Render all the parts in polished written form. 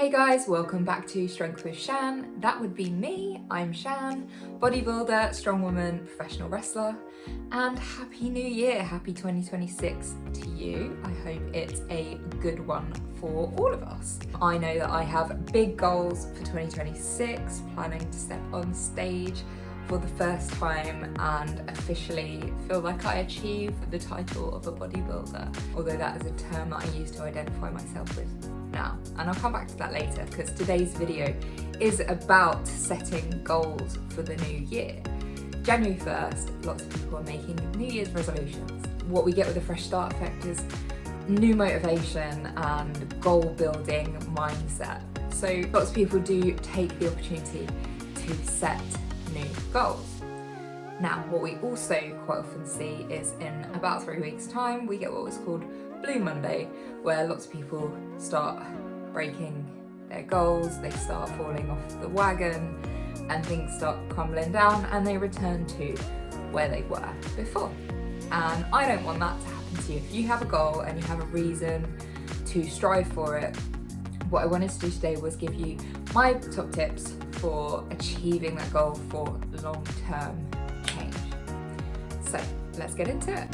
Hey guys, welcome back to Strength with Shan. That would be me. I'm Shan, bodybuilder, strong woman, professional wrestler, and happy new year, happy 2026 to you. I hope it's a good one for all of us. I know that I have big goals for 2026, planning to step on stage for the first time and officially feel like I achieve the title of a bodybuilder, although that is a term that I use to identify myself with now, and I'll come back to that later because today's video is about setting goals for the new year. January 1st, lots of people are making New Year's resolutions. What we get with the fresh start effect is new motivation and goal building mindset. So lots of people do take the opportunity to set new goals. Now, what we also quite often see is in about 3 weeks' time, we get what was called Blue Monday, where lots of people start breaking their goals, they start falling off the wagon, and things start crumbling down, and they return to where they were before. And I don't want that to happen to you. If you have a goal and you have a reason to strive for it, what I wanted to do today was give you my top tips for achieving that goal for long-term change. So let's get into it.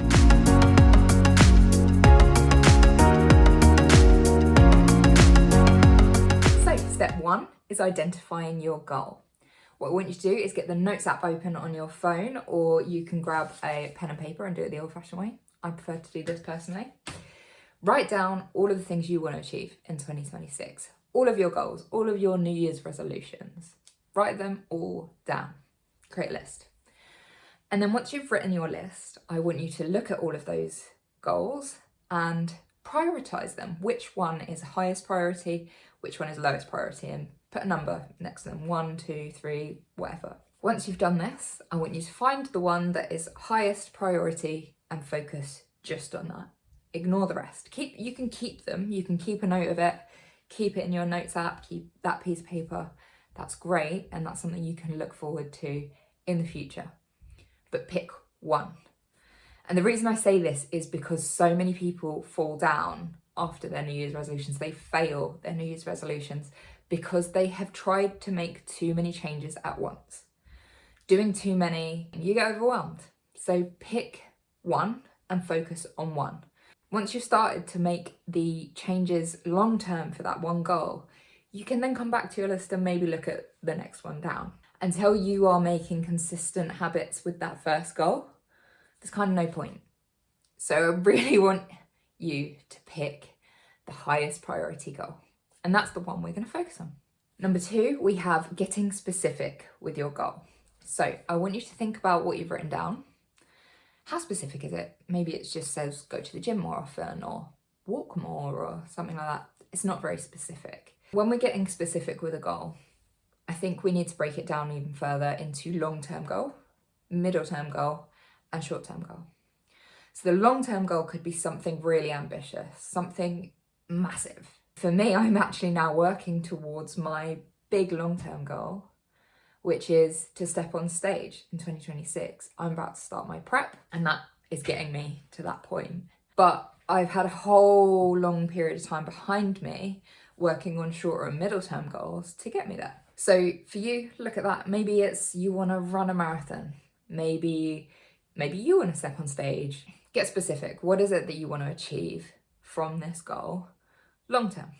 So step one is identifying your goal. What I want you to do is get the Notes app open on your phone, or you can grab a pen and paper and do it the old-fashioned way. I prefer to do this personally. Write down all of the things you want to achieve in 2026. All of your goals, all of your New Year's resolutions. Write them all down. Create a list. And then once you've written your list, I want you to look at all of those goals and prioritize them. Which one is highest priority, which one is lowest priority, and put a number next to them, 1, 2, 3, whatever. Once you've done this, I want you to find the one that is highest priority and focus just on that. Ignore the rest. You can keep them, you can keep a note of it, keep it in your Notes app, keep that piece of paper. That's great, and that's something you can look forward to in the future. But pick one. And the reason I say this is because so many people fall down after their New Year's resolutions. They fail their New Year's resolutions because they have tried to make too many changes at once. Doing too many, you get overwhelmed. So pick one and focus on one. Once you've started to make the changes long-term for that one goal, you can then come back to your list and maybe look at the next one down. Until you are making consistent habits with that first goal, there's kind of no point. So I really want you to pick the highest priority goal. And that's the one we're going to focus on. Number 2, we have getting specific with your goal. So I want you to think about what you've written down. How specific is it? Maybe it just says go to the gym more often or walk more or something like that. It's not very specific. When we're getting specific with a goal, I think we need to break it down even further into long-term goal, middle-term goal, and short-term goal. So the long-term goal could be something really ambitious, something massive. For me, I'm actually now working towards my big long-term goal, which is to step on stage in 2026. I'm about to start my prep, and that is getting me to that point. But I've had a whole long period of time behind me working on shorter and middle term goals to get me there. So for you, look at that. Maybe it's you want to run a marathon. Maybe you want to step on stage. Get specific. What is it that you want to achieve from this goal long term?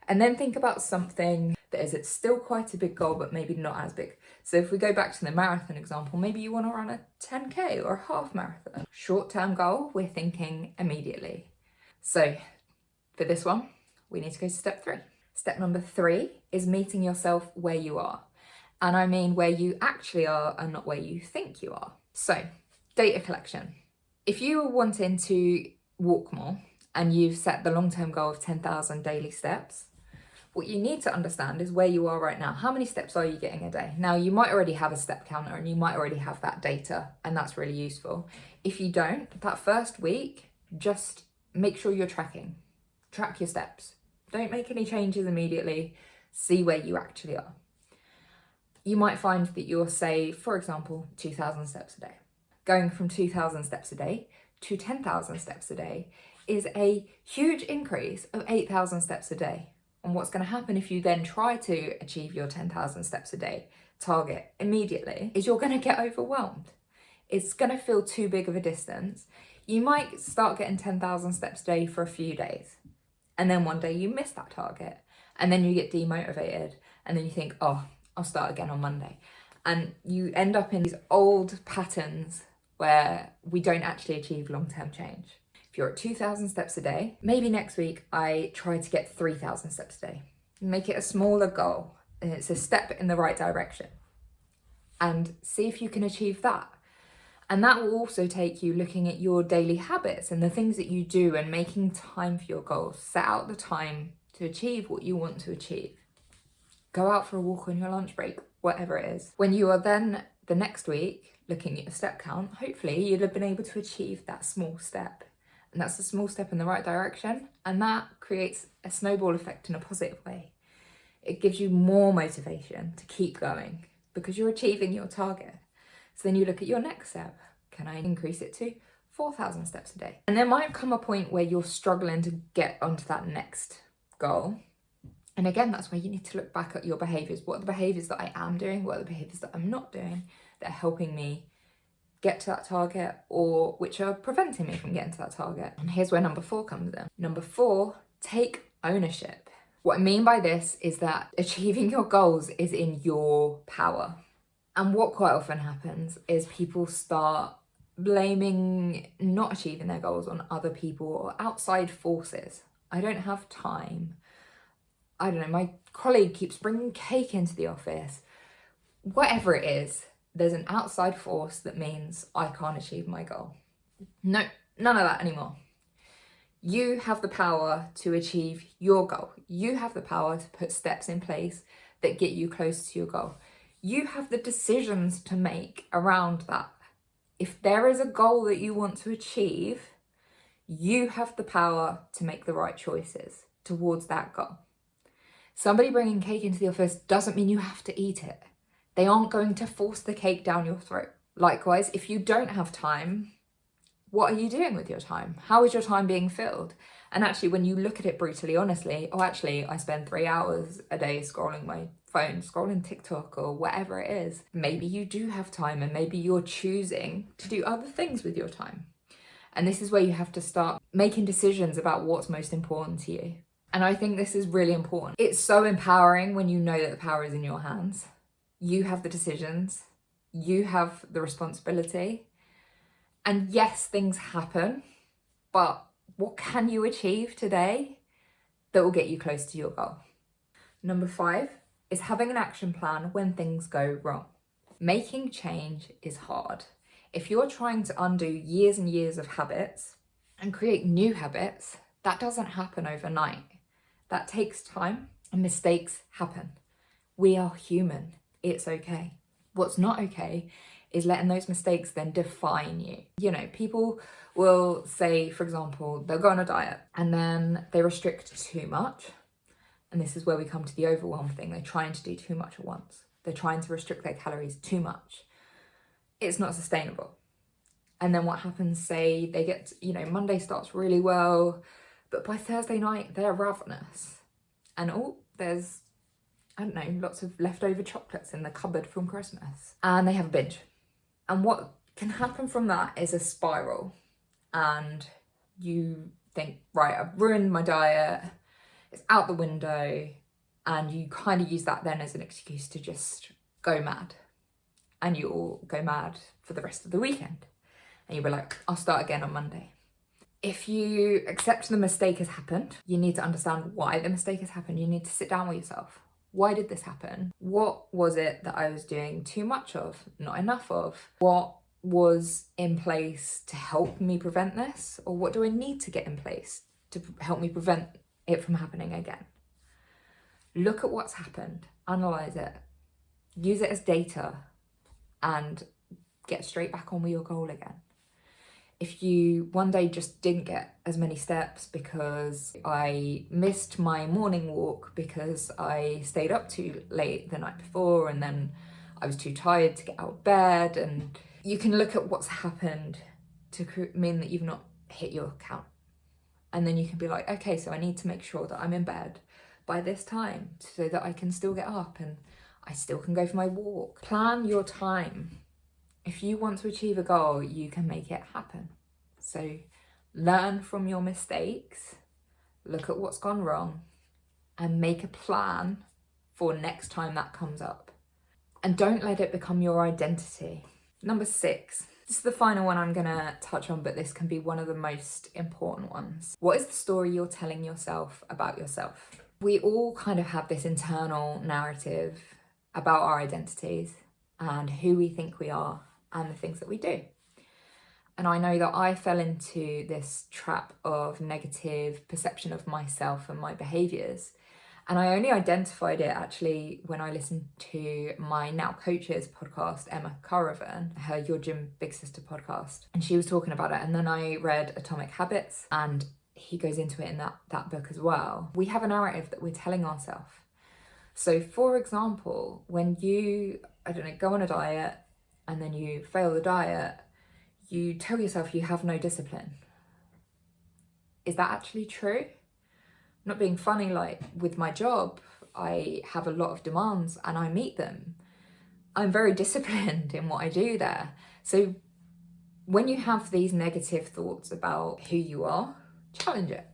And then think about something that is, it's still quite a big goal, but maybe not as big. So if we go back to the marathon example, maybe you want to run a 10K or a half marathon. Short-term goal, we're thinking immediately. So for this one, we need to go to step 3. Step number 3 is meeting yourself where you are. And I mean where you actually are and not where you think you are. So data collection. If you are wanting to walk more and you've set the long-term goal of 10,000 daily steps, what you need to understand is where you are right now. How many steps are you getting a day? Now, you might already have a step counter and you might already have that data, and that's really useful. If you don't, that first week, just make sure you're tracking. Track your steps. Don't make any changes immediately. See where you actually are. You might find that you're, say, for example, 2,000 steps a day. Going from 2,000 steps a day to 10,000 steps a day is a huge increase of 8,000 steps a day. And what's going to happen if you then try to achieve your 10,000 steps a day target immediately is you're going to get overwhelmed. It's going to feel too big of a distance. You might start getting 10,000 steps a day for a few days, and then one day you miss that target, and then you get demotivated, and then you think, oh, I'll start again on Monday. And you end up in these old patterns where we don't actually achieve long-term change. If you're at 2,000 steps a day, maybe next week I try to get 3,000 steps a day. Make it a smaller goal, and it's a step in the right direction. And see if you can achieve that. And that will also take you looking at your daily habits and the things that you do and making time for your goals. Set out the time to achieve what you want to achieve. Go out for a walk on your lunch break, whatever it is. When you are then the next week looking at your step count, hopefully you'll have been able to achieve that small step. And that's a small step in the right direction. And that creates a snowball effect in a positive way. It gives you more motivation to keep going because you're achieving your target. So then you look at your next step. Can I increase it to 4,000 steps a day? And there might come a point where you're struggling to get onto that next goal. And again, that's where you need to look back at your behaviors. What are the behaviors that I am doing? What are the behaviors that I'm not doing that are helping me get to that target, or which are preventing me from getting to that target? And here's where number 4 comes in. Number 4, take ownership. What I mean by this is that achieving your goals is in your power. And what quite often happens is people start blaming not achieving their goals on other people or outside forces. I don't have time. I don't know, my colleague keeps bringing cake into the office. Whatever it is, there's an outside force that means I can't achieve my goal. No, none of that anymore. You have the power to achieve your goal. You have the power to put steps in place that get you close to your goal. You have the decisions to make around that. If there is a goal that you want to achieve, you have the power to make the right choices towards that goal. Somebody bringing cake into the office doesn't mean you have to eat it. They aren't going to force the cake down your throat. Likewise, if you don't have time, what are you doing with your time? How is your time being filled? And actually, when you look at it brutally honestly, I spend 3 hours a day scrolling my phone, scrolling TikTok or whatever it is. Maybe you do have time, and maybe you're choosing to do other things with your time. And this is where you have to start making decisions about what's most important to you. And I think this is really important. It's so empowering when you know that the power is in your hands. You have the decisions, you have the responsibility. And yes, things happen, but what can you achieve today that will get you close to your goal? Number 5 is having an action plan when things go wrong. Making change is hard. If you're trying to undo years and years of habits and create new habits, that doesn't happen overnight. That takes time, and mistakes happen. We are human. It's okay. What's not okay is letting those mistakes then define you. You know, people will say, for example, they'll go on a diet and then they restrict too much. And this is where we come to the overwhelm thing. They're trying to do too much at once. They're trying to restrict their calories too much. It's not sustainable. And then what happens, say they get, Monday starts really well, but by Thursday night, they're ravenous. And there's, lots of leftover chocolates in the cupboard from Christmas. And they have a binge. And what can happen from that is a spiral. And you think, right, I've ruined my diet. It's out the window. And you kind of use that then as an excuse to just go mad. And you'll go mad for the rest of the weekend. And you'll be like, I'll start again on Monday. If you accept the mistake has happened, you need to understand why the mistake has happened. You need to sit down with yourself. Why did this happen? What was it that I was doing too much of, not enough of? What was in place to help me prevent this? Or what do I need to get in place to help me prevent it from happening again? Look at what's happened, analyze it, use it as data, and get straight back on with your goal again. If you one day just didn't get as many steps because I missed my morning walk because I stayed up too late the night before and then I was too tired to get out of bed, and you can look at what's happened to mean that you've not hit your count. And then you can be like, okay, so I need to make sure that I'm in bed by this time so that I can still get up and I still can go for my walk. Plan your time. If you want to achieve a goal, you can make it happen. So learn from your mistakes, look at what's gone wrong, and make a plan for next time that comes up. And don't let it become your identity. Number 6. This is the final one I'm gonna touch on, but this can be one of the most important ones. What is the story you're telling yourself about yourself? We all kind of have this internal narrative about our identities and who we think we are and the things that we do. And I know that I fell into this trap of negative perception of myself and my behaviours. And I only identified it actually when I listened to my now coach's podcast, Emma Caravan, her Your Gym Big Sister podcast. And she was talking about it. And then I read Atomic Habits, and he goes into it in that book as well. We have a narrative that we're telling ourselves. So for example, when you, go on a diet and then you fail the diet, you tell yourself you have no discipline. Is that actually true? Not being funny, like with my job, I have a lot of demands and I meet them. I'm very disciplined in what I do there. So when you have these negative thoughts about who you are, challenge it.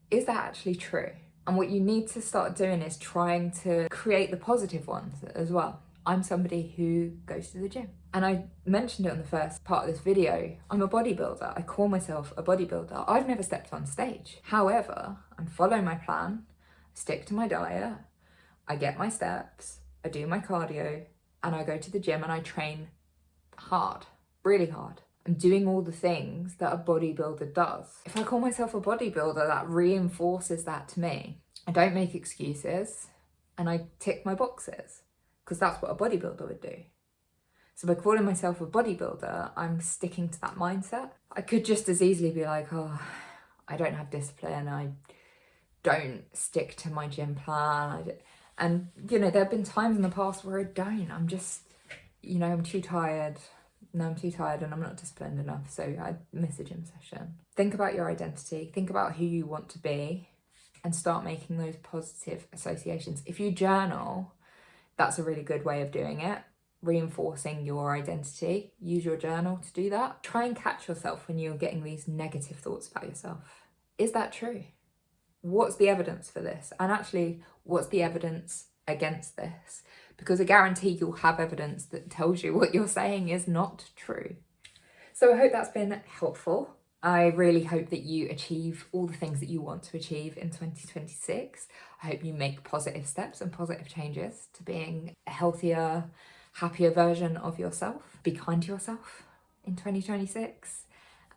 Is that actually true? And what you need to start doing is trying to create the positive ones as well. I'm somebody who goes to the gym. And I mentioned it on the first part of this video. I'm a bodybuilder. I call myself a bodybuilder. I've never stepped on stage. However, I'm following my plan, stick to my diet, I get my steps, I do my cardio, and I go to the gym and I train hard, really hard. I'm doing all the things that a bodybuilder does. If I call myself a bodybuilder, that reinforces that to me. I don't make excuses and I tick my boxes because that's what a bodybuilder would do. So by calling myself a bodybuilder, I'm sticking to that mindset. I could just as easily be like, oh, I don't have discipline. I don't stick to my gym plan. And, there have been times in the past where I don't. I'm just, I'm too tired. No, I'm too tired and I'm not disciplined enough. So I miss a gym session. Think about your identity. Think about who you want to be and start making those positive associations. If you journal, that's a really good way of doing it. Reinforcing your identity. Use your journal to do that. Try and catch yourself when you're getting these negative thoughts about yourself. Is that true? What's the evidence for this? And actually, what's the evidence against this? Because I guarantee you'll have evidence that tells you what you're saying is not true. So I hope that's been helpful. I really hope that you achieve all the things that you want to achieve in 2026. I hope you make positive steps and positive changes to being a healthier, happier version of yourself. Be kind to yourself in 2026,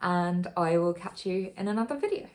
and I will catch you in another video.